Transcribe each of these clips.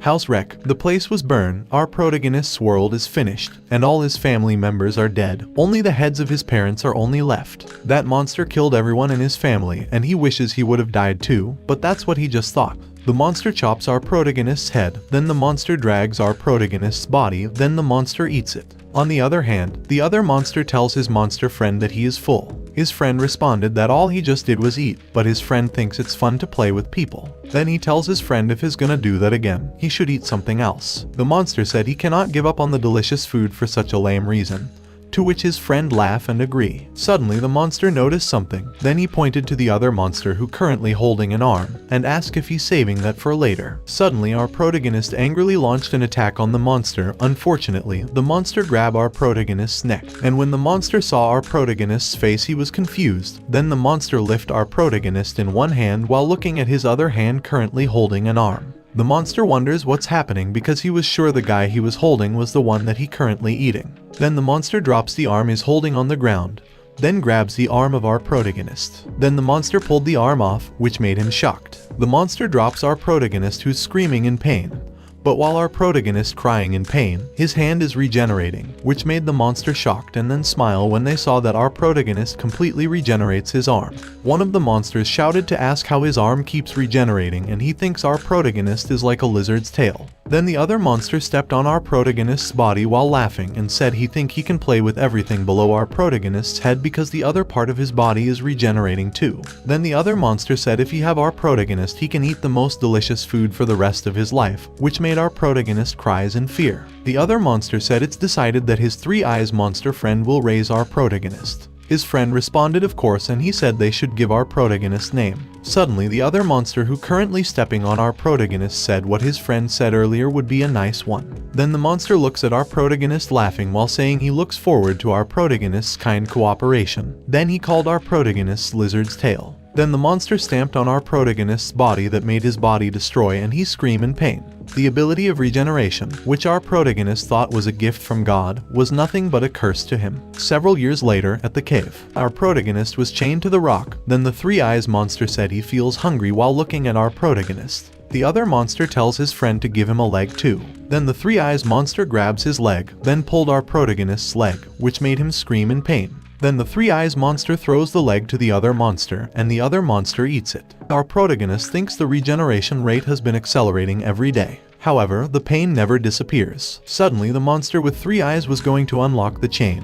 House wreck. The place was burned, our protagonist's world is finished, and all his family members are dead. Only the heads of his parents are only left. That monster killed everyone in his family, and he wishes he would have died too, but that's what he just thought. The monster chops our protagonist's head, then the monster drags our protagonist's body, then the monster eats it. On the other hand, the other monster tells his monster friend that he is full. His friend responded that all he just did was eat, but his friend thinks it's fun to play with people. Then he tells his friend if he's gonna do that again, he should eat something else. The monster said he cannot give up on the delicious food for such a lame reason. To which his friend laughed and agree. Suddenly the monster noticed something, then he pointed to the other monster who currently holding an arm, and asked if he's saving that for later. Suddenly our protagonist angrily launched an attack on the monster. Unfortunately, the monster grabbed our protagonist's neck, and when the monster saw our protagonist's face he was confused. Then the monster lifted our protagonist in one hand while looking at his other hand currently holding an arm. The monster wonders what's happening because he was sure the guy he was holding was the one that he currently eating. Then the monster drops the arm he's holding on the ground, then grabs the arm of our protagonist. Then the monster pulled the arm off, which made him shocked. The monster drops our protagonist who's screaming in pain. But while our protagonist crying in pain, his hand is regenerating, which made the monster shocked and then smile when they saw that our protagonist completely regenerates his arm. One of the monsters shouted to ask how his arm keeps regenerating, and he thinks our protagonist is like a lizard's tail. Then the other monster stepped on our protagonist's body while laughing and said he think he can play with everything below our protagonist's head because the other part of his body is regenerating too. Then the other monster said if he have our protagonist he can eat the most delicious food for the rest of his life, which made our protagonist cries in fear. The other monster said it's decided that his three eyes monster friend will raise our protagonist. His friend responded of course, and he said they should give our protagonist name. Suddenly the other monster who currently stepping on our protagonist said what his friend said earlier would be a nice one. Then the monster looks at our protagonist laughing while saying he looks forward to our protagonist's kind cooperation. Then he called our protagonist's lizard's tail. Then the monster stamped on our protagonist's body that made his body destroy and he screamed in pain. The ability of regeneration, which our protagonist thought was a gift from God, was nothing but a curse to him. Several years later, at the cave, our protagonist was chained to the rock. Then the three eyes monster said he feels hungry while looking at our protagonist. The other monster tells his friend to give him a leg too. Then the three eyes monster grabs his leg, then pulled our protagonist's leg, which made him scream in pain. Then the three eyes monster throws the leg to the other monster, and the other monster eats it. Our protagonist thinks the regeneration rate has been accelerating every day. However, the pain never disappears. Suddenly the monster with three eyes was going to unlock the chain.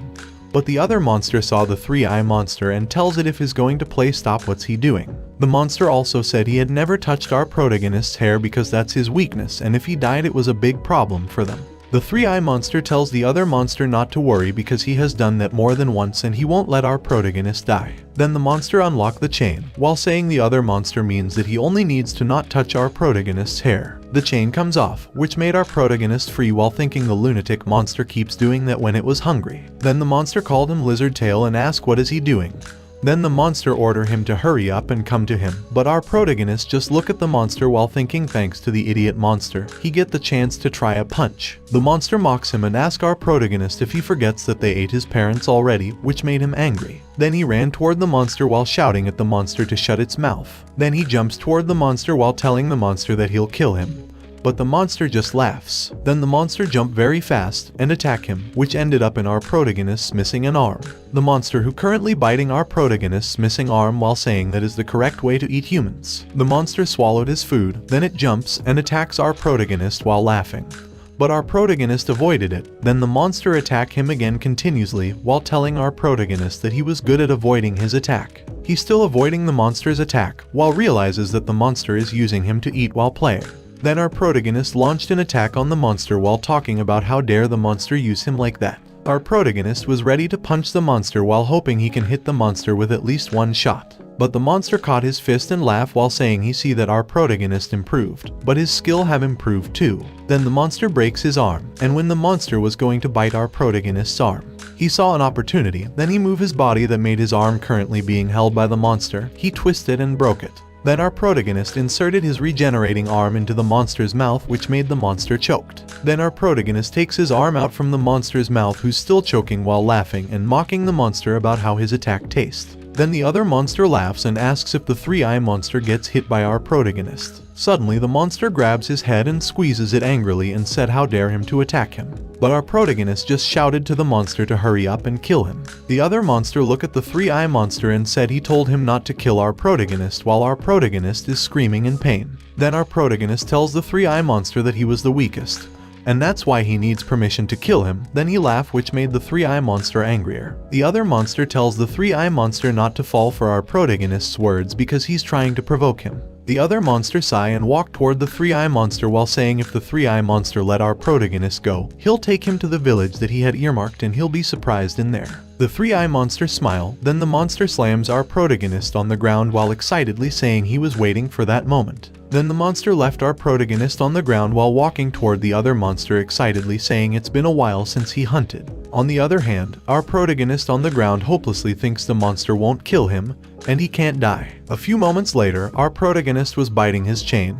But the other monster saw the three-eye monster and tells it if he's going to play stop what's he doing. The monster also said he had never touched our protagonist's hair because that's his weakness, and if he died it was a big problem for them. The three-eye monster tells the other monster not to worry because he has done that more than once and he won't let our protagonist die. Then the monster unlocked the chain, while saying the other monster means that he only needs to not touch our protagonist's hair. The chain comes off, which made our protagonist free while thinking the lunatic monster keeps doing that when it was hungry. Then the monster called him Lizard Tail and asked what is he doing. Then the monster ordered him to hurry up and come to him, but our protagonist just look at the monster while thinking thanks to the idiot monster, he get the chance to try a punch. The monster mocks him and asks our protagonist if he forgets that they ate his parents already, which made him angry. Then he ran toward the monster while shouting at the monster to shut its mouth. Then he jumps toward the monster while telling the monster that he'll kill him. But the monster just laughs. Then the monster jumped very fast and attacked him, which ended up in our protagonist's missing an arm. The monster who currently biting our protagonist's missing arm while saying that is the correct way to eat humans. The monster swallowed his food, then it jumps and attacks our protagonist while laughing. But our protagonist avoided it. Then the monster attacked him again continuously while telling our protagonist that he was good at avoiding his attack. He's still avoiding the monster's attack while realizes that the monster is using him to eat while playing. Then our protagonist launched an attack on the monster while talking about how dare the monster use him like that. Our protagonist was ready to punch the monster while hoping he can hit the monster with at least one shot. But the monster caught his fist and laughed while saying he see that our protagonist improved, but his skill have improved too. Then the monster breaks his arm, and when the monster was going to bite our protagonist's arm, he saw an opportunity, then he moved his body that made his arm currently being held by the monster, he twisted and broke it. Then our protagonist inserted his regenerating arm into the monster's mouth, which made the monster choked. Then our protagonist takes his arm out from the monster's mouth, who's still choking while laughing and mocking the monster about how his attack tastes. Then the other monster laughs and asks if the three-eye monster gets hit by our protagonist. Suddenly the monster grabs his head and squeezes it angrily and said how dare him to attack him. But our protagonist just shouted to the monster to hurry up and kill him. The other monster looked at the three-eye monster and said he told him not to kill our protagonist while our protagonist is screaming in pain. Then our protagonist tells the three-eye monster that he was the weakest, and that's why he needs permission to kill him. Then he laughed, which made the three-eye monster angrier. The other monster tells the three-eye monster not to fall for our protagonist's words because he's trying to provoke him. The other monster sigh and walk toward the three-eye monster while saying if the three-eye monster let our protagonist go, he'll take him to the village that he had earmarked and he'll be surprised in there. The three-eye monster smile, then the monster slams our protagonist on the ground while excitedly saying he was waiting for that moment. Then the monster left our protagonist on the ground while walking toward the other monster excitedly saying it's been a while since he hunted. On the other hand, our protagonist on the ground hopelessly thinks the monster won't kill him, and he can't die. A few moments later, our protagonist was biting his chain.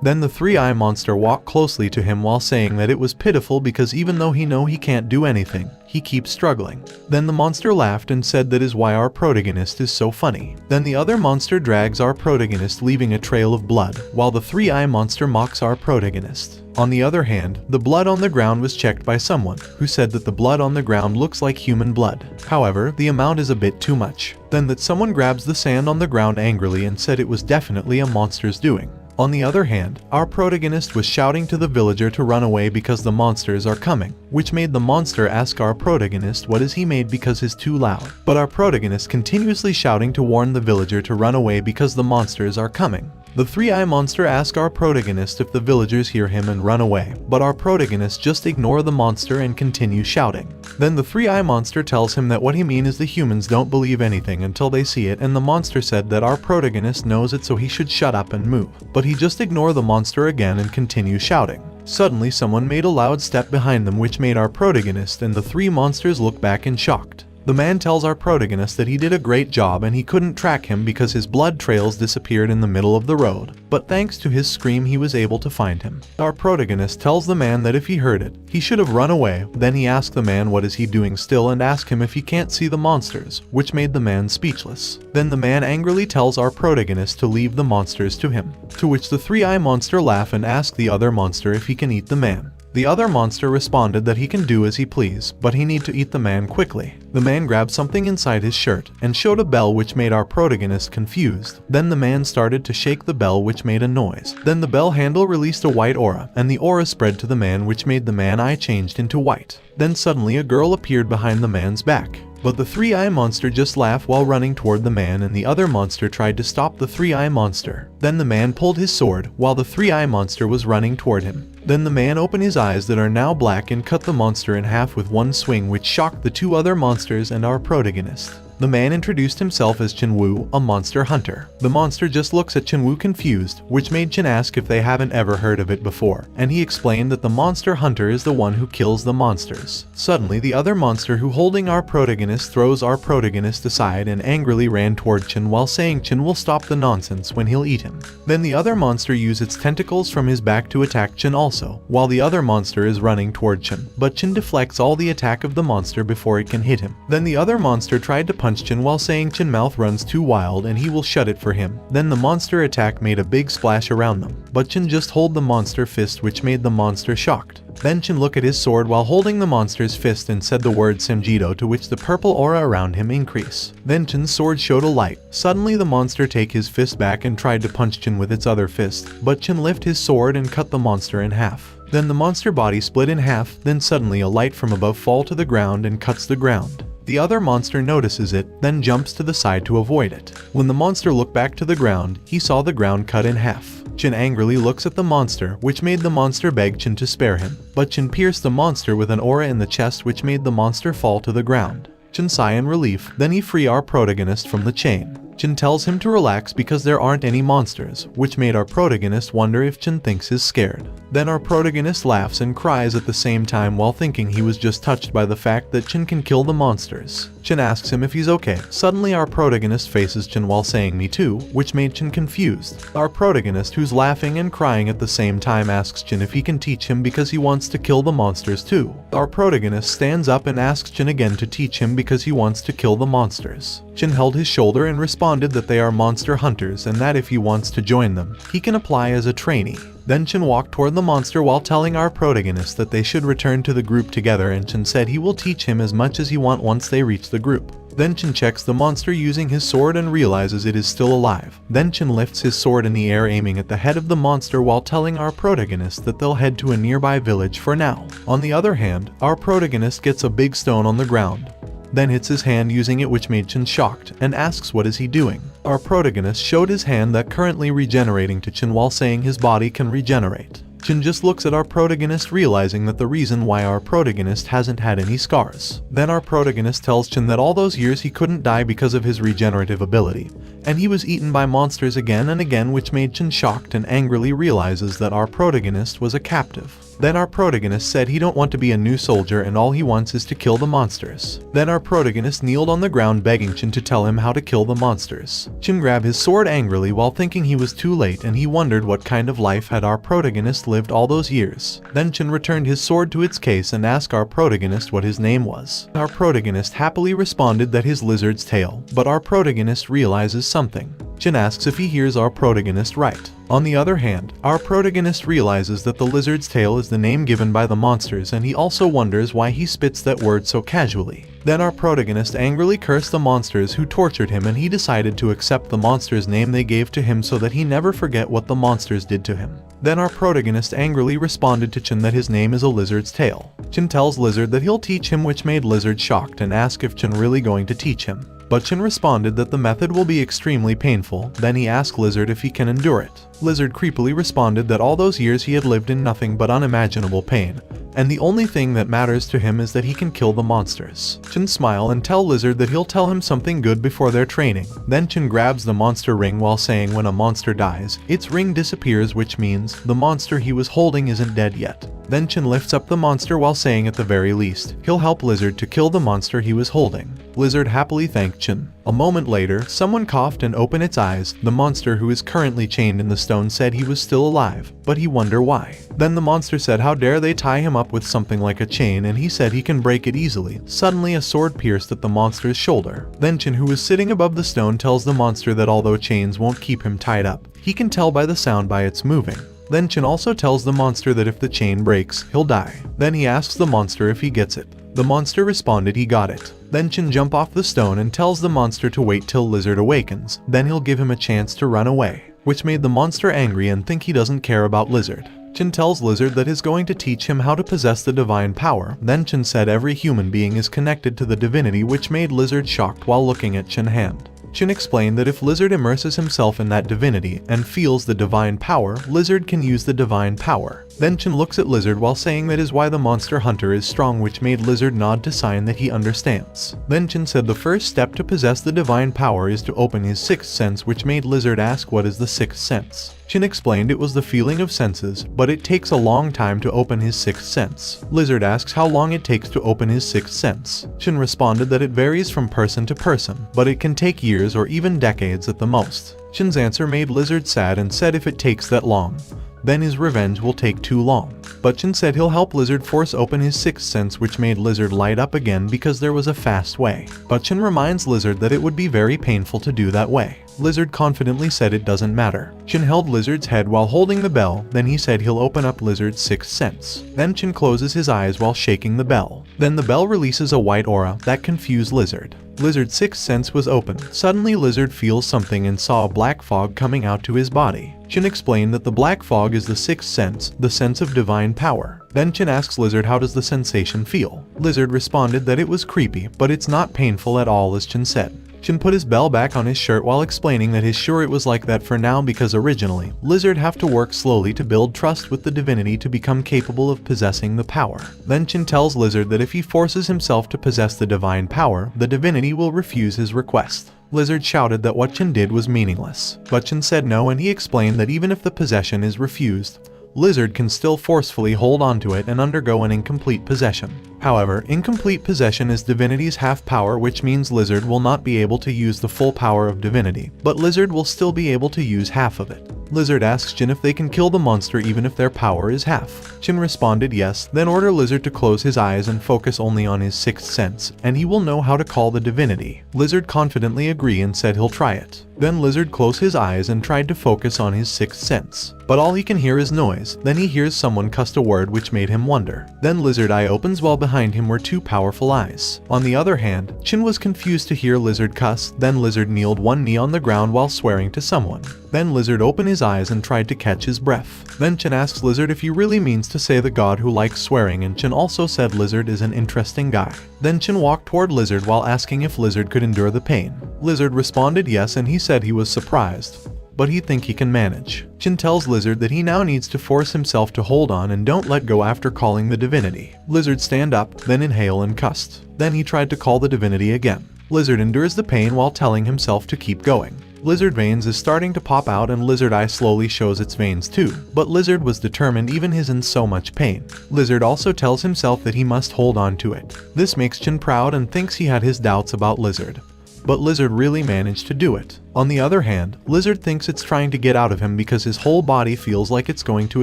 Then the three-eye monster walked closely to him while saying that it was pitiful because even though he can't do anything, he keeps struggling. Then the monster laughed and said that is why our protagonist is so funny. Then the other monster drags our protagonist leaving a trail of blood, while the three-eye monster mocks our protagonist. On the other hand, the blood on the ground was checked by someone, who said that the blood on the ground looks like human blood. However, the amount is a bit too much. Then that someone grabs the sand on the ground angrily and said it was definitely a monster's doing. On the other hand, our protagonist was shouting to the villager to run away because the monsters are coming, which made the monster ask our protagonist what is he made because he's too loud. But our protagonist continuously shouting to warn the villager to run away because the monsters are coming. The three-eye monster asks our protagonist if the villagers hear him and run away, but our protagonist just ignore the monster and continue shouting. Then the three-eye monster tells him that what he means is the humans don't believe anything until they see it, and the monster said that our protagonist knows it so he should shut up and move. But he just ignore the monster again and continue shouting. Suddenly someone made a loud step behind them which made our protagonist and the three monsters look back in shocked. The man tells our protagonist that he did a great job and he couldn't track him because his blood trails disappeared in the middle of the road, but thanks to his scream he was able to find him. Our protagonist tells the man that if he heard it, he should have run away. Then he asks the man what is he doing still and asks him if he can't see the monsters, which made the man speechless. Then the man angrily tells our protagonist to leave the monsters to him, to which the three-eye monster laugh and ask the other monster if he can eat the man. The other monster responded that he can do as he please, but he need to eat the man quickly. The man grabbed something inside his shirt and showed a bell which made our protagonist confused. Then the man started to shake the bell which made a noise. Then the bell handle released a white aura, and the aura spread to the man which made the man eye changed into white. Then suddenly a girl appeared behind the man's back. But the three-eye monster just laughed while running toward the man, and the other monster tried to stop the three-eye monster. Then the man pulled his sword while the three-eye monster was running toward him. Then the man opened his eyes that are now black and cut the monster in half with one swing which shocked the two other monsters and our protagonist. The man introduced himself as Chinwoo, a monster hunter. The monster just looks at Chinwoo confused, which made Chin ask if they haven't ever heard of it before, and he explained that the monster hunter is the one who kills the monsters. Suddenly the other monster who holding our protagonist throws our protagonist aside and angrily ran toward Chin while saying Chin will stop the nonsense when he'll eat him. Then the other monster used its tentacles from his back to attack Chin also, while the other monster is running toward Chin, but Chin deflects all the attack of the monster before it can hit him. Then the other monster tried to punch Chin while saying Chin mouth runs too wild and he will shut it for him. Then the monster attack made a big splash around them, but Chin just hold the monster fist which made the monster shocked. Then Chin looked at his sword while holding the monster's fist and said the word Semjido, to which the purple aura around him increased. Then Chin's sword showed a light. Suddenly the monster take his fist back and tried to punch Chin with its other fist, but Chin lift his sword and cut the monster in half. Then the monster body split in half, then suddenly a light from above fall to the ground and cuts the ground. The other monster notices it, then jumps to the side to avoid it. When the monster looked back to the ground, he saw the ground cut in half. Chin angrily looks at the monster, which made the monster beg Chin to spare him, but Chin pierced the monster with an aura in the chest which made the monster fall to the ground. Chin sigh in relief, then he free our protagonist from the chain. Chin tells him to relax because there aren't any monsters, which made our protagonist wonder if Chin thinks he's scared. Then our protagonist laughs and cries at the same time while thinking he was just touched by the fact that Chin can kill the monsters. Chin asks him if he's okay. Suddenly our protagonist faces Chin while saying me too, which made Chin confused. Our protagonist, who's laughing and crying at the same time, asks Chin if he can teach him because he wants to kill the monsters too. Our protagonist stands up and asks Chin again to teach him because he wants to kill the monsters. Chin held his shoulder and responded that they are monster hunters and that if he wants to join them, he can apply as a trainee. Then Chin walked toward the monster while telling our protagonist that they should return to the group together, and Chin said he will teach him as much as he wants once they reach the group. Then Chin checks the monster using his sword and realizes it is still alive. Then Chin lifts his sword in the air aiming at the head of the monster while telling our protagonist that they'll head to a nearby village for now. On the other hand, our protagonist gets a big stone on the ground, then hits his hand using it, which made Chin shocked and asks what is he doing. Our protagonist showed his hand that currently regenerating to Chin while saying his body can regenerate. Chin just looks at our protagonist, realizing that the reason why our protagonist hasn't had any scars. Then our protagonist tells Chin that all those years he couldn't die because of his regenerative ability, and he was eaten by monsters again and again, which made Chin shocked and angrily realizes that our protagonist was a captive. Then our protagonist said he don't want to be a new soldier and all he wants is to kill the monsters. Then our protagonist kneeled on the ground begging Chin to tell him how to kill the monsters. Chin grabbed his sword angrily while thinking he was too late, and he wondered what kind of life had our protagonist lived all those years. Then Chin returned his sword to its case and asked our protagonist what his name was. Our protagonist happily responded that his lizard's tail, but our protagonist realizes something. Chin asks if he hears our protagonist right. On the other hand, our protagonist realizes that the lizard's tail is the name given by the monsters, and he also wonders why he spits that word so casually. Then our protagonist angrily cursed the monsters who tortured him, and he decided to accept the monster's name they gave to him so that he never forget what the monsters did to him. Then our protagonist angrily responded to Chin that his name is a lizard's tail. Chin tells Lizard that he'll teach him, which made Lizard shocked and ask if Chin really going to teach him. But Chin responded that the method will be extremely painful. Then he asked Lizard if he can endure it. Lizard creepily responded that all those years he had lived in nothing but unimaginable pain, and the only thing that matters to him is that he can kill the monsters. Chin smiled and tell Lizard that he'll tell him something good before their training. Then Chin grabs the monster ring while saying when a monster dies, its ring disappears, which means the monster he was holding isn't dead yet. Then Chin lifts up the monster while saying at the very least, he'll help Lizard to kill the monster he was holding. Lizard happily thanked Chin. A moment later, someone coughed and opened its eyes. The monster who is currently chained in the stone said he was still alive, but he wondered why. Then the monster said how dare they tie him up with something like a chain, and he said he can break it easily. Suddenly a sword pierced at the monster's shoulder. Then Chin, who was sitting above the stone, tells the monster that although chains won't keep him tied up, he can tell by the sound by its moving. Then Chin also tells the monster that if the chain breaks, he'll die. Then he asks the monster if he gets it. The monster responded he got it. Then Chin jumps off the stone and tells the monster to wait till Lizard awakens, then he'll give him a chance to run away, which made the monster angry and think he doesn't care about Lizard. Chin tells Lizard that he's going to teach him how to possess the divine power. Then Chin said every human being is connected to the divinity, which made Lizard shocked while looking at Chin's hand. Chin explained that if Lizard immerses himself in that divinity and feels the divine power, Lizard can use the divine power. Then Chin looks at Lizard while saying that is why the monster hunter is strong, which made Lizard nod to sign that he understands. Then Chin said the first step to possess the divine power is to open his sixth sense, which made Lizard ask what is the sixth sense. Chin explained it was the feeling of senses, but it takes a long time to open his sixth sense. Lizard asks how long it takes to open his sixth sense. Chin responded that it varies from person to person, but it can take years or even decades at the most. Chin's answer made Lizard sad and said if it takes that long, then his revenge will take too long. But Chin said he'll help Lizard force open his sixth sense, which made Lizard light up again because there was a fast way. But Chin reminds Lizard that it would be very painful to do that way. Lizard confidently said it doesn't matter. Chin held Lizard's head while holding the bell, then he said he'll open up Lizard's sixth sense. Then Chin closes his eyes while shaking the bell. Then the bell releases a white aura that confused Lizard. Lizard's sixth sense was open. Suddenly Lizard feels something and saw a black fog coming out to his body. Chin explained that the black fog is the sixth sense, the sense of divine power. Then Chin asks Lizard how does the sensation feel. Lizard responded that it was creepy, but it's not painful at all as Chin said. Chin put his bell back on his shirt while explaining that he's sure it was like that for now because originally, Lizard have to work slowly to build trust with the divinity to become capable of possessing the power. Then Chin tells Lizard that if he forces himself to possess the divine power, the divinity will refuse his request. Lizard shouted that what Chin did was meaningless, but Chin said no, and he explained that even if the possession is refused, Lizard can still forcefully hold onto it and undergo an incomplete possession. However, incomplete possession is divinity's half power, which means Lizard will not be able to use the full power of divinity, but Lizard will still be able to use half of it. Lizard asks Chin if they can kill the monster even if their power is half. Chin responded yes, then order Lizard to close his eyes and focus only on his sixth sense, and he will know how to call the divinity. Lizard confidently agreed and said he'll try it. Then Lizard closed his eyes and tried to focus on his sixth sense. But all he can hear is noise. Then he hears someone cuss a word which made him wonder. Then Lizard eye opens while behind him were two powerful eyes. On the other hand, Chin was confused to hear Lizard cuss. Then Lizard kneeled one knee on the ground while swearing to someone. Then Lizard opened his eyes and tried to catch his breath. Then Chin asks Lizard if he really means to say the god who likes swearing, and Chin also said Lizard is an interesting guy. Then Chin walked toward Lizard while asking if Lizard could endure the pain. Lizard responded yes, and he said he was surprised, but he think he can manage. Chin tells Lizard that he now needs to force himself to hold on and don't let go after calling the divinity. Lizard stand up, then inhale and cussed. Then he tried to call the divinity again. Lizard endures the pain while telling himself to keep going. Lizard veins is starting to pop out and Lizard eye slowly shows its veins too, but Lizard was determined even he's in so much pain. Lizard also tells himself that he must hold on to it. This makes Chin proud and thinks he had his doubts about Lizard, but Lizard really managed to do it. On the other hand, Lizard thinks it's trying to get out of him because his whole body feels like it's going to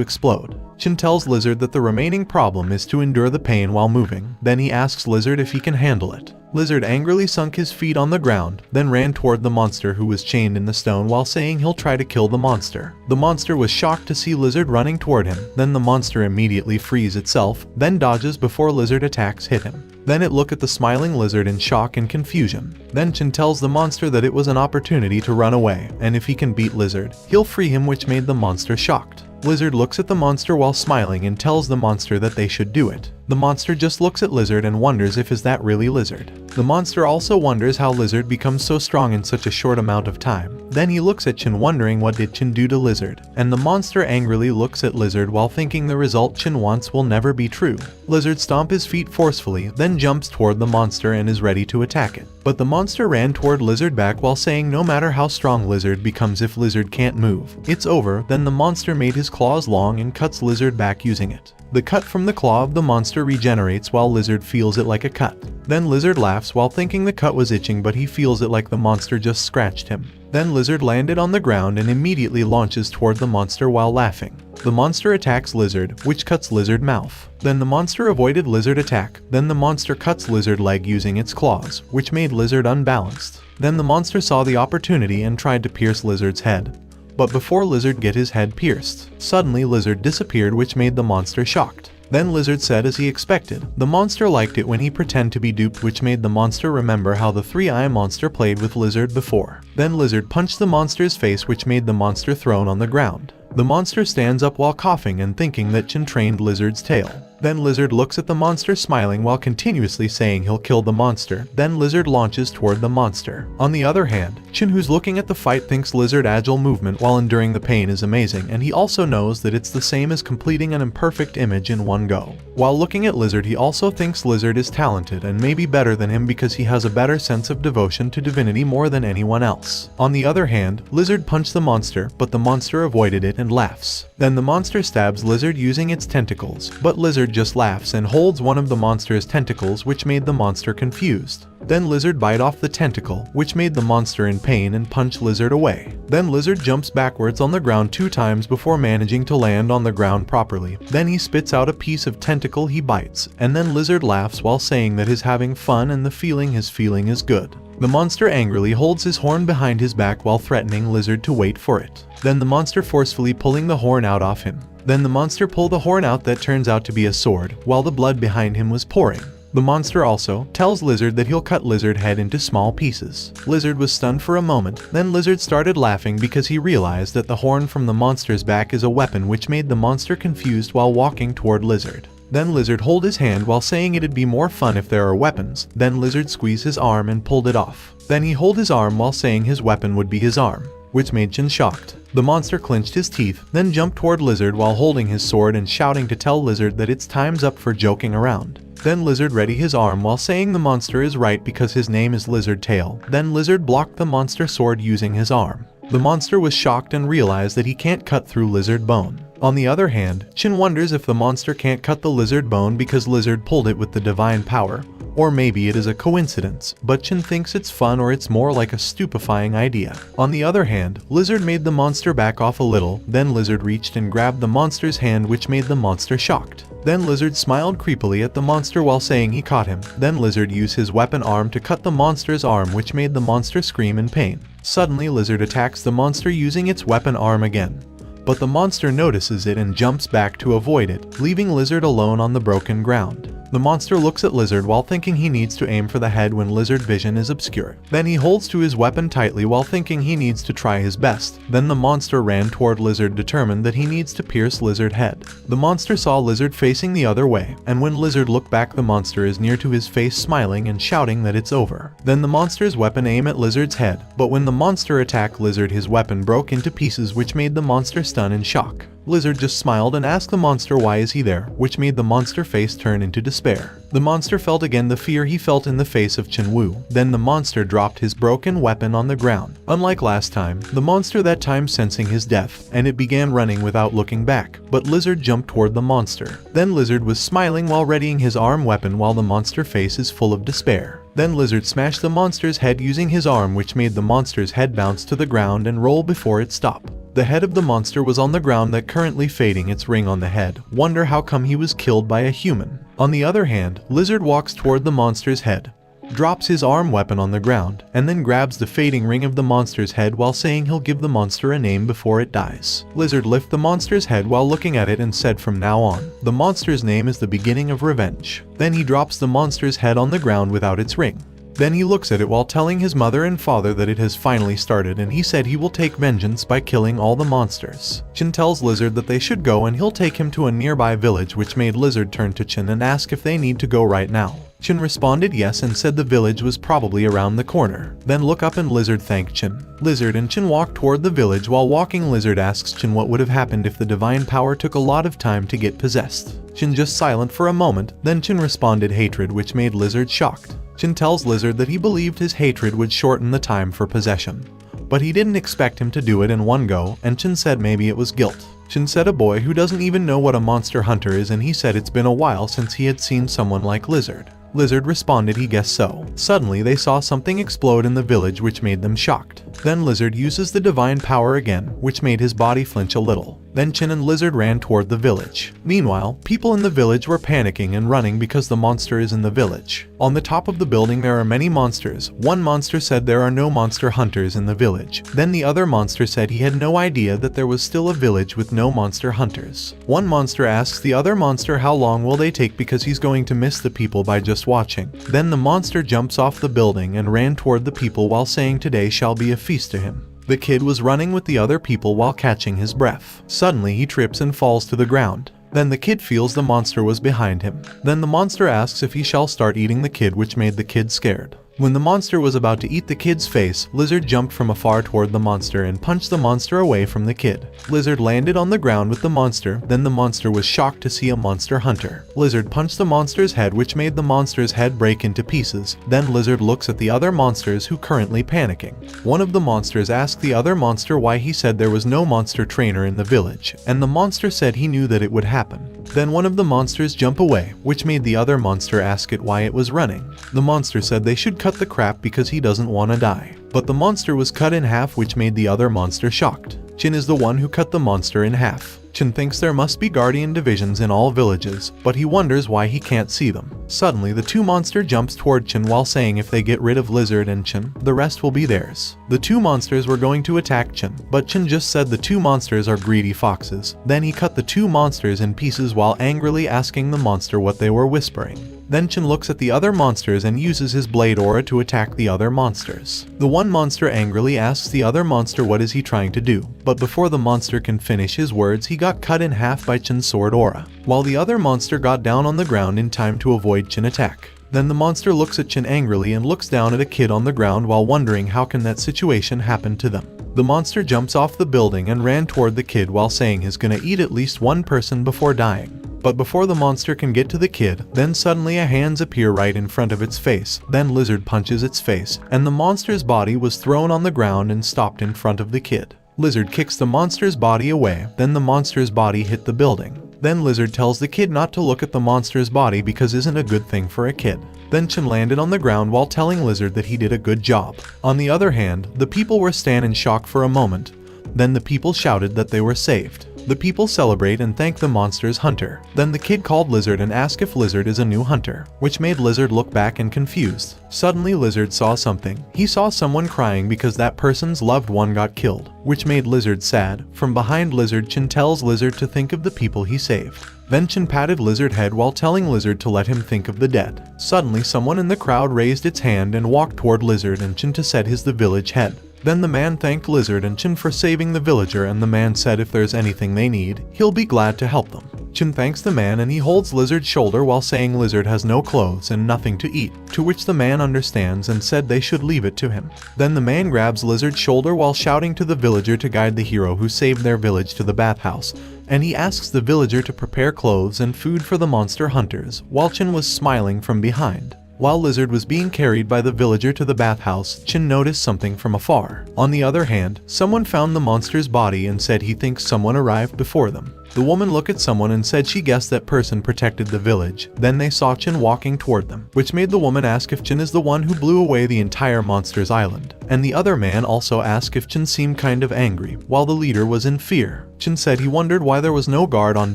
explode. Chin tells Lizard that the remaining problem is to endure the pain while moving. Then he asks Lizard if he can handle it. Lizard angrily sunk his feet on the ground, then ran toward the monster who was chained in the stone while saying he'll try to kill the monster. The monster was shocked to see Lizard running toward him. Then the monster immediately frees itself, then dodges before Lizard attacks hit him. Then it looked at the smiling Lizard in shock and confusion. Then Chin tells the monster that it was an opportunity to run away, and if he can beat Lizard, he'll free him, which made the monster shocked. Lizard looks at the monster while smiling and tells the monster that they should do it. The monster just looks at Lizard and wonders if is that really Lizard. The monster also wonders how Lizard becomes so strong in such a short amount of time. Then he looks at Chin wondering what did Chin do to Lizard, and the monster angrily looks at Lizard while thinking the result Chin wants will never be true. Lizard stomps his feet forcefully, then jumps toward the monster and is ready to attack it. But the monster ran toward Lizard back while saying no matter how strong Lizard becomes, if Lizard can't move, it's over. Then the monster made his claws long and cuts Lizard back using it. The cut from the claw of the monster regenerates while Lizard feels it like a cut. Then Lizard laughs while thinking the cut was itching, but he feels it like the monster just scratched him. Then Lizard landed on the ground and immediately launches toward the monster while laughing. The monster attacks Lizard, which cuts Lizard mouth. Then the monster avoided Lizard attack. Then the monster cuts Lizard leg using its claws, which made Lizard unbalanced. Then the monster saw the opportunity and tried to pierce Lizard's head. But before Lizard get his head pierced, suddenly Lizard disappeared, which made the monster shocked. Then Lizard said as he expected. The monster liked it when he pretended to be duped, which made the monster remember how the three-eye monster played with Lizard before. Then Lizard punched the monster's face, which made the monster thrown on the ground. The monster stands up while coughing and thinking that Chin trained Lizard's tail. Then Lizard looks at the monster smiling while continuously saying he'll kill the monster. Then Lizard launches toward the monster. On the other hand, Chin, who's looking at the fight, thinks Lizard agile movement while enduring the pain is amazing, and he also knows that it's the same as completing an imperfect image in one go. While looking at Lizard, he also thinks Lizard is talented and maybe better than him because he has a better sense of devotion to divinity more than anyone else. On the other hand, Lizard punched the monster, but the monster avoided it and laughs. Then the monster stabs Lizard using its tentacles, but Lizard just laughs and holds one of the monster's tentacles, which made the monster confused. Then Lizard bite off the tentacle, which made the monster in pain and punch Lizard away. Then Lizard jumps backwards on the ground 2 times before managing to land on the ground properly. Then he spits out a piece of tentacle he bites, and then Lizard laughs while saying that he's having fun and the feeling he's feeling is good. The monster angrily holds his horn behind his back while threatening Lizard to wait for it. Then the monster forcefully pulling the horn out of him. Then the monster pulled the horn out that turns out to be a sword, while the blood behind him was pouring. The monster also tells Lizard that he'll cut Lizard head into small pieces. Lizard was stunned for a moment, then Lizard started laughing because he realized that the horn from the monster's back is a weapon, which made the monster confused while walking toward Lizard. Then Lizard hold his hand while saying it'd be more fun if there are weapons. Then Lizard squeezed his arm and pulled it off. Then he hold his arm while saying his weapon would be his arm, which made Chin shocked. The monster clenched his teeth, then jumped toward Lizard while holding his sword and shouting to tell Lizard that it's time's up for joking around. Then Lizard ready his arm while saying the monster is right because his name is Lizard Tail. Then Lizard blocked the monster sword using his arm. The monster was shocked and realized that he can't cut through lizard bone. On the other hand, Chin wonders if the monster can't cut the lizard bone because Lizard pulled it with the divine power, or maybe it is a coincidence, but Chin thinks it's fun or it's more like a stupefying idea. On the other hand, Lizard made the monster back off a little, then Lizard reached and grabbed the monster's hand which made the monster shocked. Then Lizard smiled creepily at the monster while saying he caught him. Then Lizard used his weapon arm to cut the monster's arm which made the monster scream in pain. Suddenly Lizard attacks the monster using its weapon arm again. But the monster notices it and jumps back to avoid it, leaving Lizard alone on the broken ground. The monster looks at Lizard while thinking he needs to aim for the head when Lizard vision is obscure. Then he holds to his weapon tightly while thinking he needs to try his best. Then the monster ran toward Lizard determined that he needs to pierce Lizard head. The monster saw Lizard facing the other way, and when Lizard looked back the monster is near to his face smiling and shouting that it's over. Then the monster's weapon aimed at Lizard's head, but when the monster attacked Lizard his weapon broke into pieces which made the monster stun in shock. Lizard just smiled and asked the monster why is he there, which made the monster face turn into despair. The monster felt again the fear he felt in the face of Chin Wu. Then the monster dropped his broken weapon on the ground. Unlike last time, the monster that time sensing his death, and it began running without looking back, but Lizard jumped toward the monster. Then Lizard was smiling while readying his arm weapon while the monster face is full of despair. Then Lizard smashed the monster's head using his arm which made the monster's head bounce to the ground and roll before it stopped. The head of the monster was on the ground that currently fading its ring on the head. Wonder how come he was killed by a human. On the other hand, Lizard walks toward the monster's head, drops his arm weapon on the ground, and then grabs the fading ring of the monster's head while saying he'll give the monster a name before it dies. Lizard lifted the monster's head while looking at it and said from now on, the monster's name is the beginning of revenge. Then he drops the monster's head on the ground without its ring. Then he looks at it while telling his mother and father that it has finally started and he said he will take vengeance by killing all the monsters. Chin tells Lizard that they should go and he'll take him to a nearby village which made Lizard turn to Chin and ask if they need to go right now. Chin responded yes and said the village was probably around the corner. Then look up and Lizard thanked Chin. Lizard and Chin walk toward the village. While walking, Lizard asks Chin what would have happened if the divine power took a lot of time to get possessed. Chin just silent for a moment, then Chin responded hatred which made Lizard shocked. Chin tells Lizard that he believed his hatred would shorten the time for possession, but he didn't expect him to do it in one go, and Chin said maybe it was guilt. Chin said a boy who doesn't even know what a monster hunter is and he said it's been a while since he had seen someone like Lizard. Lizard responded he guessed so. Suddenly they saw something explode in the village which made them shocked. Then Lizard uses the divine power again, which made his body flinch a little. Then Chin and Lizard ran toward the village. Meanwhile, people in the village were panicking and running because the monster is in the village. On the top of the building there are many monsters. One monster said there are no monster hunters in the village. Then the other monster said he had no idea that there was still a village with no monster hunters. One monster asks the other monster how long will they take because he's going to miss the people by just watching. Then the monster jumps off the building and ran toward the people while saying today shall be a feast to him. The kid was running with the other people while catching his breath. Suddenly he trips and falls to the ground. Then the kid feels the monster was behind him. Then the monster asks if he shall start eating the kid, which made the kid scared. When the monster was about to eat the kid's face, Lizard jumped from afar toward the monster and punched the monster away from the kid. Lizard landed on the ground with the monster, then the monster was shocked to see a monster hunter. Lizard punched the monster's head, which made the monster's head break into pieces. Then Lizard looks at the other monsters who currently panicking. One of the monsters asked the other monster why he said there was no monster trainer in the village, and the monster said he knew that it would happen. Then one of the monsters jump away, which made the other monster ask it why it was running. The monster said they should cut the crap because he doesn't want to die. But the monster was cut in half, which made the other monster shocked. Chin is the one who cut the monster in half. Chin thinks there must be guardian divisions in all villages, but he wonders why he can't see them. Suddenly the two monsters jumps toward Chin while saying if they get rid of Lizard and Chin, the rest will be theirs. The two monsters were going to attack Chin, but Chin just said the two monsters are greedy foxes. Then he cut the two monsters in pieces while angrily asking the monster what they were whispering. Then Chin looks at the other monsters and uses his blade aura to attack the other monsters. The one monster angrily asks the other monster what is he trying to do, but before the monster can finish his words he got cut in half by Chin's sword aura, while the other monster got down on the ground in time to avoid Chin attack. Then the monster looks at Chin angrily and looks down at a kid on the ground while wondering how can that situation happen to them. The monster jumps off the building and ran toward the kid while saying he's gonna eat at least one person before dying. But before the monster can get to the kid, then suddenly a hands appear right in front of its face, then Lizard punches its face, and the monster's body was thrown on the ground and stopped in front of the kid. Lizard kicks the monster's body away, then the monster's body hit the building. Then Lizard tells the kid not to look at the monster's body because isn't a good thing for a kid. Then Chin landed on the ground while telling Lizard that he did a good job. On the other hand, the people were stand in shock for a moment. Then the people shouted that they were saved. The people celebrate and thank the monster's hunter. Then the kid called Lizard and asked if Lizard is a new hunter, which made Lizard look back and confused. Suddenly Lizard saw something. He saw someone crying because that person's loved one got killed, which made Lizard sad. From behind Lizard, Chin tells Lizard to think of the people he saved. Then Chin patted Lizard's head while telling Lizard to let him think of the dead. Suddenly someone in the crowd raised its hand and walked toward Lizard and Chin to said he's the village head. Then the man thanked Lizard and Chin for saving the villager, and the man said if there's anything they need, he'll be glad to help them. Chin thanks the man and he holds Lizard's shoulder while saying Lizard has no clothes and nothing to eat, to which the man understands and said they should leave it to him. Then the man grabs Lizard's shoulder while shouting to the villager to guide the hero who saved their village to the bathhouse, and he asks the villager to prepare clothes and food for the monster hunters, while Chin was smiling from behind. While Lizard was being carried by the villager to the bathhouse, Chin noticed something from afar. On the other hand, someone found the monster's body and said he thinks someone arrived before them. The woman looked at someone and said she guessed that person protected the village. Then they saw Chin walking toward them, which made the woman ask if Chin is the one who blew away the entire monster's island. And the other man also asked if Chin seemed kind of angry, while the leader was in fear. Chin said he wondered why there was no guard on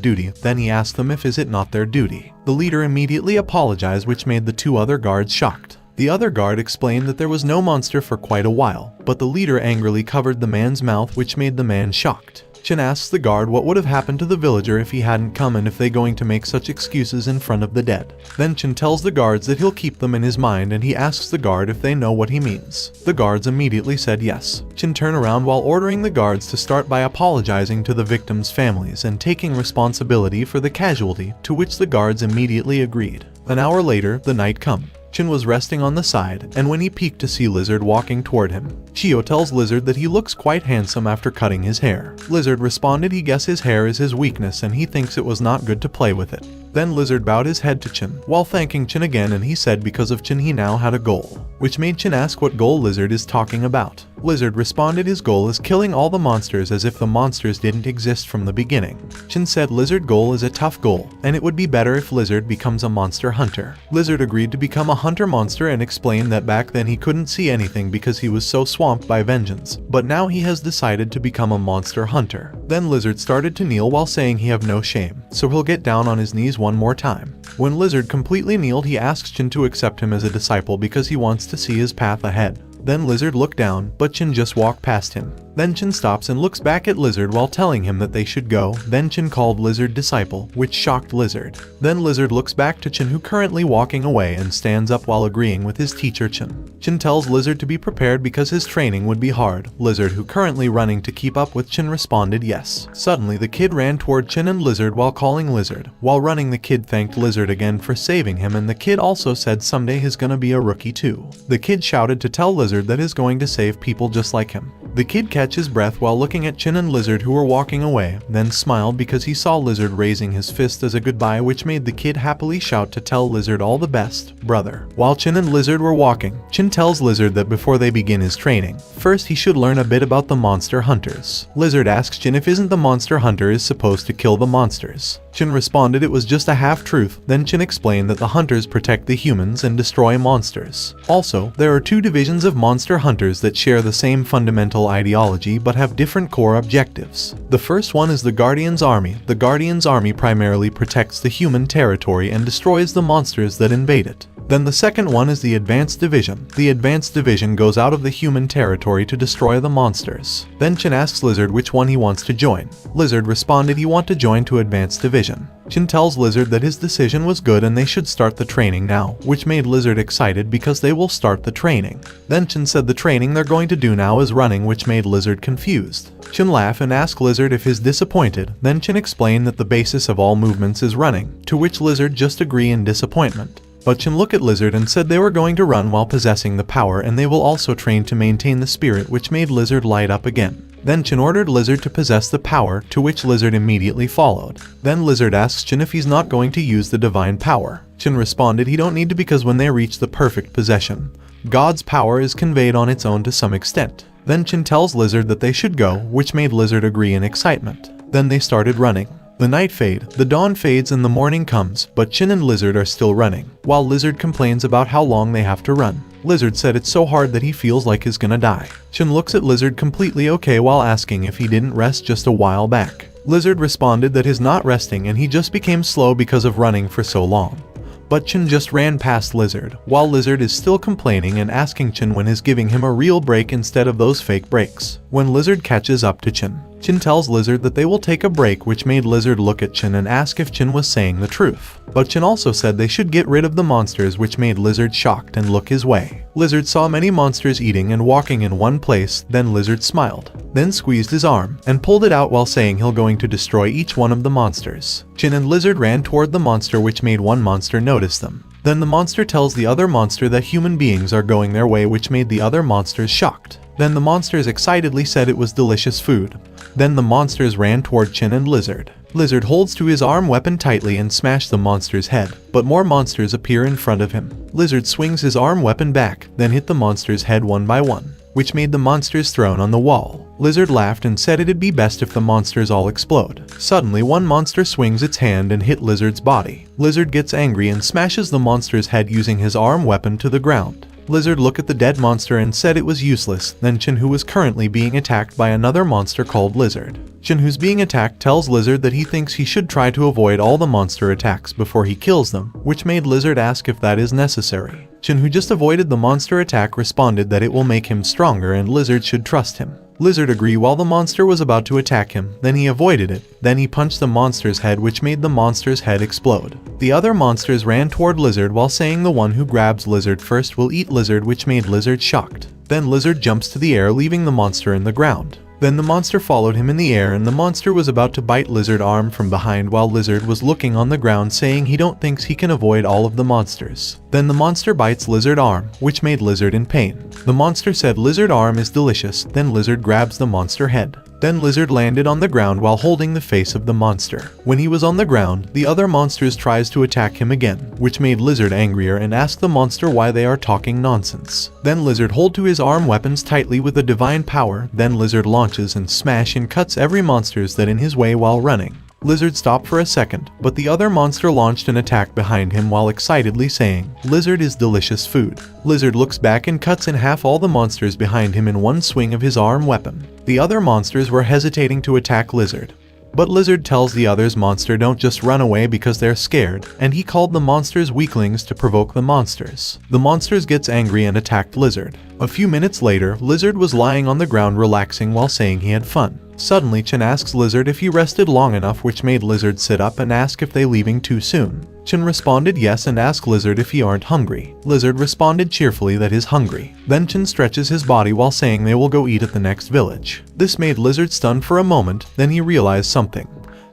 duty. Then he asked them if is it not their duty. The leader immediately apologized, which made the two other guards shocked. The other guard explained that there was no monster for quite a while, but the leader angrily covered the man's mouth, which made the man shocked. Chin asks the guard what would have happened to the villager if he hadn't come and if they going to make such excuses in front of the dead. Then Chin tells the guards that he'll keep them in his mind and he asks the guard if they know what he means. The guards immediately said yes. Chin turned around while ordering the guards to start by apologizing to the victims' families and taking responsibility for the casualty, to which the guards immediately agreed. An hour later, the night come. Chin was resting on the side, and when he peeked to see Lizard walking toward him, Chio tells Lizard that he looks quite handsome after cutting his hair. Lizard responded he guess his hair is his weakness and he thinks it was not good to play with it. Then Lizard bowed his head to Chin, while thanking Chin again, and he said because of Chin he now had a goal, which made Chin ask what goal Lizard is talking about. Lizard responded his goal is killing all the monsters as if the monsters didn't exist from the beginning. Chin said Lizard goal is a tough goal, and it would be better if Lizard becomes a monster hunter. Lizard agreed to become a hunter monster and explained that back then he couldn't see anything because he was so swamped by vengeance, but now he has decided to become a monster hunter. Then Lizard started to kneel while saying he have no shame, so he'll get down on his knees one more time. When Lizard completely kneeled, he asks Chin to accept him as a disciple because he wants to see his path ahead. Then Lizard looked down, but Chin just walked past him. Then Chin stops and looks back at Lizard while telling him that they should go. Then Chin called Lizard disciple, which shocked Lizard. Then Lizard looks back to Chin, who currently walking away, and stands up while agreeing with his teacher Chin. Chin tells Lizard to be prepared because his training would be hard. Lizard, who currently running to keep up with Chin, responded yes. Suddenly the kid ran toward Chin and Lizard while calling Lizard. While running, the kid thanked Lizard again for saving him, and the kid also said someday he's gonna be a rookie too. The kid shouted to tell Lizard that he's going to save people just like him. The kid catches his breath while looking at Chin and Lizard, who were walking away, then smiled because he saw Lizard raising his fist as a goodbye, which made the kid happily shout to tell Lizard all the best, brother. While Chin and Lizard were walking, Chin tells Lizard that before they begin his training, first he should learn a bit about the monster hunters. Lizard asks Chin if isn't the monster hunter is supposed to kill the monsters. Chin responded it was just a half-truth. Then Chin explained that the hunters protect the humans and destroy monsters. Also, there are two divisions of monster hunters that share the same fundamental ideology but have different core objectives. The first one is the Guardian's Army. The Guardian's Army primarily protects the human territory and destroys the monsters that invade it. Then the second one is the Advanced Division. The Advanced Division goes out of the human territory to destroy the monsters. Then Chin asks Lizard which one he wants to join. Lizard responded he want to join to Advanced Division. Chin tells Lizard that his decision was good and they should start the training now, which made Lizard excited because they will start the training. Then Chin said the training they're going to do now is running, which made Lizard confused. Chin laughed and asked Lizard if he's disappointed. Then Chin explained that the basis of all movements is running, to which Lizard just agreed in disappointment. But Chin looked at Lizard and said they were going to run while possessing the power, and they will also train to maintain the spirit, which made Lizard light up again. Then Chin ordered Lizard to possess the power, to which Lizard immediately followed. Then Lizard asked Chin if he's not going to use the divine power. Chin responded he don't need to because when they reach the perfect possession, God's power is conveyed on its own to some extent. Then Chin tells Lizard that they should go, which made Lizard agree in excitement. Then they started running. The night fades, the dawn fades and the morning comes, but Chin and Lizard are still running, while Lizard complains about how long they have to run. Lizard said it's so hard that he feels like he's gonna die. Chin looks at Lizard completely okay while asking if he didn't rest just a while back. Lizard responded that he's not resting and he just became slow because of running for so long. But Chin just ran past Lizard, while Lizard is still complaining and asking Chin when he's giving him a real break instead of those fake breaks. When Lizard catches up to Chin, Chin tells Lizard that they will take a break, which made Lizard look at Chin and ask if Chin was saying the truth. But Chin also said they should get rid of the monsters, which made Lizard shocked and look his way. Lizard saw many monsters eating and walking in one place, then Lizard smiled, then squeezed his arm, and pulled it out while saying he'll going to destroy each one of the monsters. Chin and Lizard ran toward the monster, which made one monster notice them. Then the monster tells the other monster that human beings are going their way, which made the other monsters shocked. Then the monsters excitedly said it was delicious food. Then the monsters ran toward Chin and Lizard. Lizard holds to his arm weapon tightly and smashed the monster's head, but more monsters appear in front of him. Lizard swings his arm weapon back, then hit the monster's head one by one, which made the monsters thrown on the wall. Lizard laughed and said it'd be best if the monsters all explode. Suddenly one monster swings its hand and hit Lizard's body. Lizard gets angry and smashes the monster's head using his arm weapon to the ground. Lizard looked at the dead monster and said it was useless. Then Chin, who was currently being attacked by another monster called Lizard. Chin, who's being attacked, tells Lizard that he thinks he should try to avoid all the monster attacks before he kills them, which made Lizard ask if that is necessary. Chin, who just avoided the monster attack, responded that it will make him stronger and Lizard should trust him. Lizard agreed while the monster was about to attack him, then he avoided it, then he punched the monster's head, which made the monster's head explode. The other monsters ran toward Lizard while saying the one who grabs Lizard first will eat Lizard, which made Lizard shocked. Then Lizard jumps to the air, leaving the monster in the ground. Then the monster followed him in the air and the monster was about to bite Lizard's arm from behind while Lizard was looking on the ground saying he don't think he can avoid all of the monsters. Then the monster bites Lizard's arm, which made Lizard in pain. The monster said Lizard's arm is delicious, then Lizard grabs the monster head. Then Lizard landed on the ground while holding the face of the monster. When he was on the ground, the other monsters tries to attack him again, which made Lizard angrier and asked the monster why they are talking nonsense. Then Lizard hold to his arm weapons tightly with a divine power, then Lizard launches and smash and cuts every monsters that in his way while running. Lizard stopped for a second, but the other monster launched an attack behind him while excitedly saying, Lizard is delicious food. Lizard looks back and cuts in half all the monsters behind him in one swing of his arm weapon. The other monsters were hesitating to attack Lizard. But Lizard tells the others monster don't just run away because they're scared, and he called the monsters weaklings to provoke the monsters. The monsters gets angry and attacked Lizard. A few minutes later, Lizard was lying on the ground relaxing while saying he had fun. Suddenly Chin asks Lizard if he rested long enough, which made Lizard sit up and ask if they leaving too soon. Chin responded yes and asked Lizard if he aren't hungry. Lizard responded cheerfully that he's hungry. Then Chin stretches his body while saying they will go eat at the next village. This made Lizard stunned for a moment, then he realized something.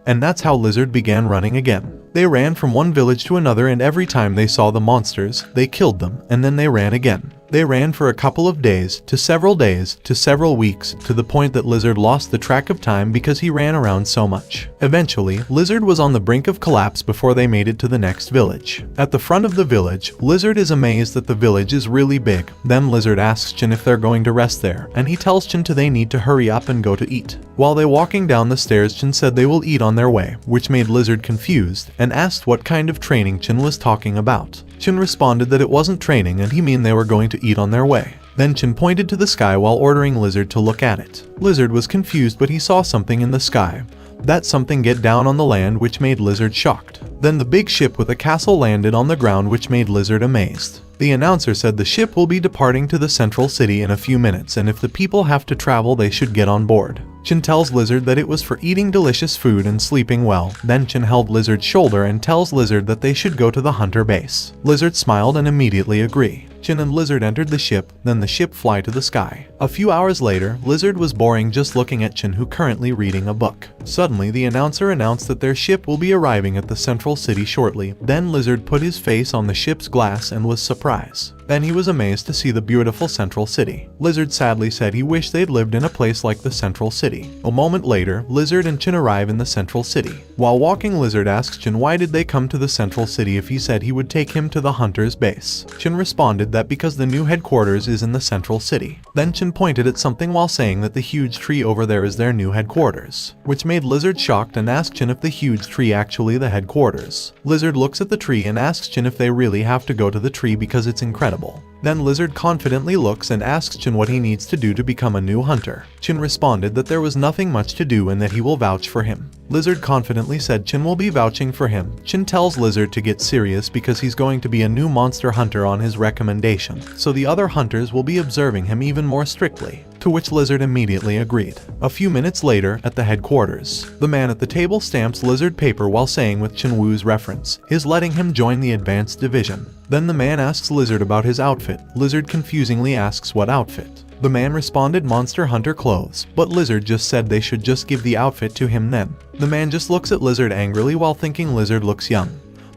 And that's how Lizard began running again. They ran from one village to another and every time they saw the monsters, they killed them and then they ran again. They ran for a couple of days, to several weeks, to the point that Lizard lost the track of time because he ran around so much. Eventually, Lizard was on the brink of collapse before they made it to the next village. At the front of the village, Lizard is amazed that the village is really big. Then Lizard asks Chin if they're going to rest there, and he tells Chin they need to hurry up and go to eat. While they walking down the stairs, Chin said they will eat on their way, which made Lizard confused, and asked what kind of training Chin was talking about. Chin responded that it wasn't training and he mean they were going to eat on their way. Then Chin pointed to the sky while ordering Lizard to look at it. Lizard was confused but he saw something in the sky. That something get down on the land, which made Lizard shocked. Then the big ship with a castle landed on the ground, which made Lizard amazed. The announcer said the ship will be departing to the central city in a few minutes and if the people have to travel they should get on board. Chin tells Lizard that it was for eating delicious food and sleeping well. Then Chin held Lizard's shoulder and tells Lizard that they should go to the hunter base. Lizard smiled and immediately agreed. Chin and Lizard entered the ship, then the ship fly to the sky. A few hours later, Lizard was boring just looking at Chin, who currently reading a book. Suddenly, the announcer announced that their ship will be arriving at the central city shortly. Then Lizard put his face on the ship's glass and was surprised. Then he was amazed to see the beautiful central city. Lizard sadly said he wished they'd lived in a place like the central city. A moment later, Lizard and Chin arrive in the central city. While walking, Lizard asks Chin why did they come to the central city if he said he would take him to the hunter's base. Chin responded that because the new headquarters is in the central city. Then Chin pointed at something while saying that the huge tree over there is their new headquarters, which made Lizard shocked and asked Chin if the huge tree actually the headquarters. Lizard looks at the tree and asks Chin if they really have to go to the tree because it's incredible. Then Lizard confidently looks and asks Chin what he needs to do to become a new hunter. Chin responded that there was nothing much to do and that he will vouch for him. Lizard confidently said Chin will be vouching for him. Chin tells Lizard to get serious because he's going to be a new monster hunter on his recommendation, so the other hunters will be observing him even more strictly, to which Lizard immediately agreed. A few minutes later, at the headquarters, the man at the table stamps Lizard paper while saying with Chin Wu's reference, is letting him join the advanced division. Then the man asks Lizard about his outfit. Lizard confusingly asks what outfit. The man responded Monster Hunter clothes, but Lizard just said they should just give the outfit to him then. The man just looks at Lizard angrily while thinking Lizard looks young.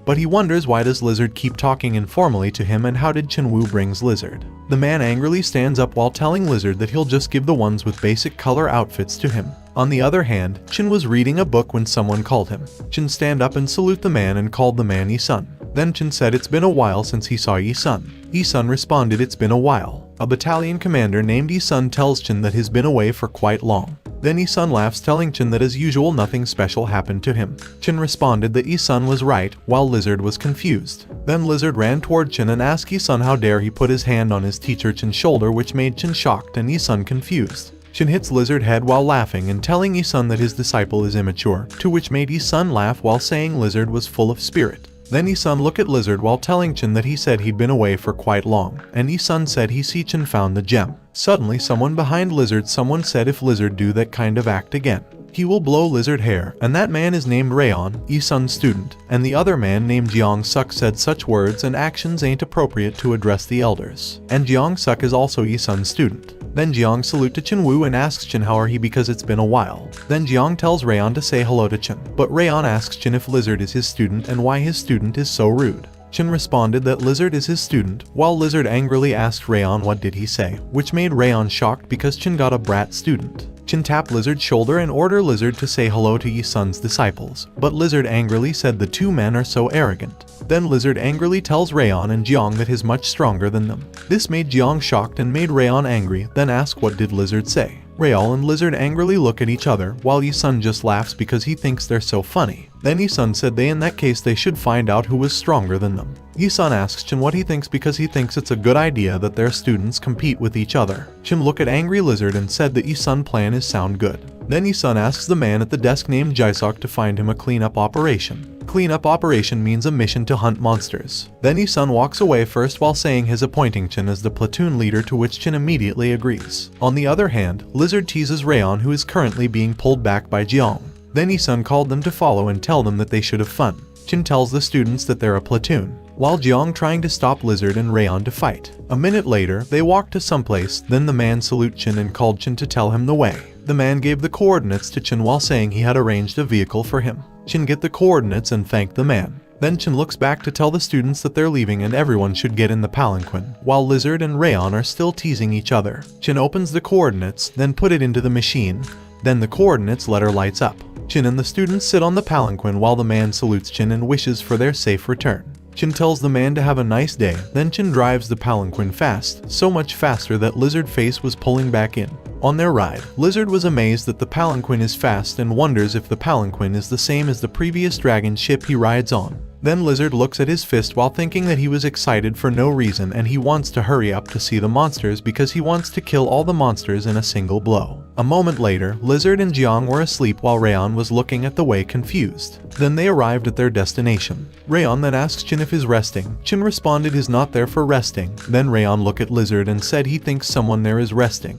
But he wonders why does Lizard keep talking informally to him and how did Chin Wu brings Lizard. The man angrily stands up while telling Lizard that he'll just give the ones with basic color outfits to him. On the other hand, Chin was reading a book when someone called him. Chin stand up and salute the man and called the man Yi-sun. Then Chin said it's been a while since he saw Yi-sun. Yi-sun responded it's been a while. A battalion commander named Yi-sun tells Chin that he's been away for quite long. Then Yi-sun laughs telling Chin that as usual nothing special happened to him. Chin responded that Yi-sun was right, while Lizard was confused. Then Lizard ran toward Chin and asked Yi-sun how dare he put his hand on his teacher Chin's shoulder, which made Chin shocked and Yi-sun confused. Chin hits Lizard head while laughing and telling Yi-sun that his disciple is immature, to which made Yi-sun laugh while saying Lizard was full of spirit. Then Yi-sun looked at Lizard while telling Chin that he said he'd been away for quite long, and Yi-sun said he see Chin found the gem. Suddenly someone behind Lizard said if Lizard do that kind of act again, he will blow Lizard hair, and that man is named Rayon, Yi-sun's student, and the other man named Jeong-suk said such words and actions ain't appropriate to address the elders, and Jeong-suk is also Yi-sun's student. Then Jeong salute to Chin Wu and asks Chin how are he because it's been a while. Then Jeong tells Rayon to say hello to Chin, but Rayon asks Chin if Lizard is his student and why his student is so rude. Chin responded that Lizard is his student, while Lizard angrily asked Rayon what did he say, which made Rayon shocked because Chin got a brat student. Chin tapped Lizard's shoulder and ordered Lizard to say hello to Yi-sun's disciples, but Lizard angrily said the two men are so arrogant. Then Lizard angrily tells Rayon and Jeong that he's much stronger than them. This made Jeong shocked and made Rayon angry, then asked what did Lizard say. Rayon and Lizard angrily look at each other, while Yi-sun just laughs because he thinks they're so funny. Then Yi-sun said in that case they should find out who was stronger than them. Yi-sun asks Chin what he thinks because he thinks it's a good idea that their students compete with each other. Chin looked at angry Lizard and said that Yi-sun's plan is sound good. Then Yi-sun asks the man at the desk named Jae-suk to find him a cleanup operation. Cleanup operation means a mission to hunt monsters. Then Yi-sun walks away first while saying his appointing Chin as the platoon leader, to which Chin immediately agrees. On the other hand, Lizard teases Rayon, who is currently being pulled back by Jeong. Then Yi-sun called them to follow and tell them that they should have fun. Chin tells the students that they're a platoon, while Jeong trying to stop Lizard and Rayon to fight. A minute later, they walked to someplace, then the man salute Chin and called Chin to tell him the way. The man gave the coordinates to Chin while saying he had arranged a vehicle for him. Chin get the coordinates and thanked the man. Then Chin looks back to tell the students that they're leaving and everyone should get in the palanquin, while Lizard and Rayon are still teasing each other. Chin opens the coordinates, then put it into the machine. Then the coordinates letter lights up. Chin and the students sit on the palanquin while the man salutes Chin and wishes for their safe return. Chin tells the man to have a nice day, then Chin drives the palanquin fast, so much faster that Lizard face was pulling back in. On their ride, Lizard was amazed that the palanquin is fast and wonders if the palanquin is the same as the previous dragon ship he rides on. Then Lizard looks at his fist while thinking that he was excited for no reason and he wants to hurry up to see the monsters because he wants to kill all the monsters in a single blow. A moment later, Lizard and Jeong were asleep while Rayon was looking at the way confused. Then they arrived at their destination. Rayon then asked Chin if he's resting. Chin responded he's not there for resting. Then Rayon looked at Lizard and said he thinks someone there is resting.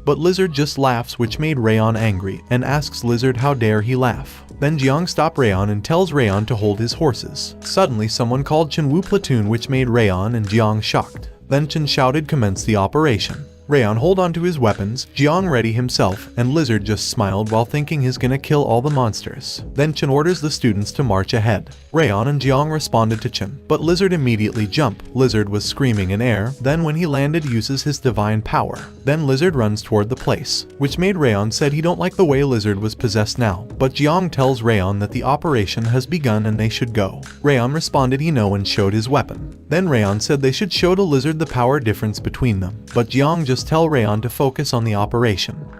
but Lizard just laughs, which made Rayon angry and asks Lizard how dare he laugh. Then Jiang stops Rayon and tells Rayon to hold his horses. Suddenly someone called Chenwu platoon, which made Rayon and Jiang shocked. Then Chen shouted, commence the operation. Rayon hold on to his weapons, Jiang ready himself, and Lizard just smiled while thinking he's gonna kill all the monsters. Then Chen orders the students to march ahead. Rayon and Jiang responded to Chen, but Lizard immediately jumped. Lizard was screaming in air, then when he landed uses his divine power. Then Lizard runs toward the place, which made Rayon said he don't like the way Lizard was possessed now, but Jiang tells Rayon that the operation has begun and they should go. Rayon responded he know and showed his weapon. Then Rayon said they should show to Lizard the power difference between them, but Jiang just tell Rayon to focus on the operation.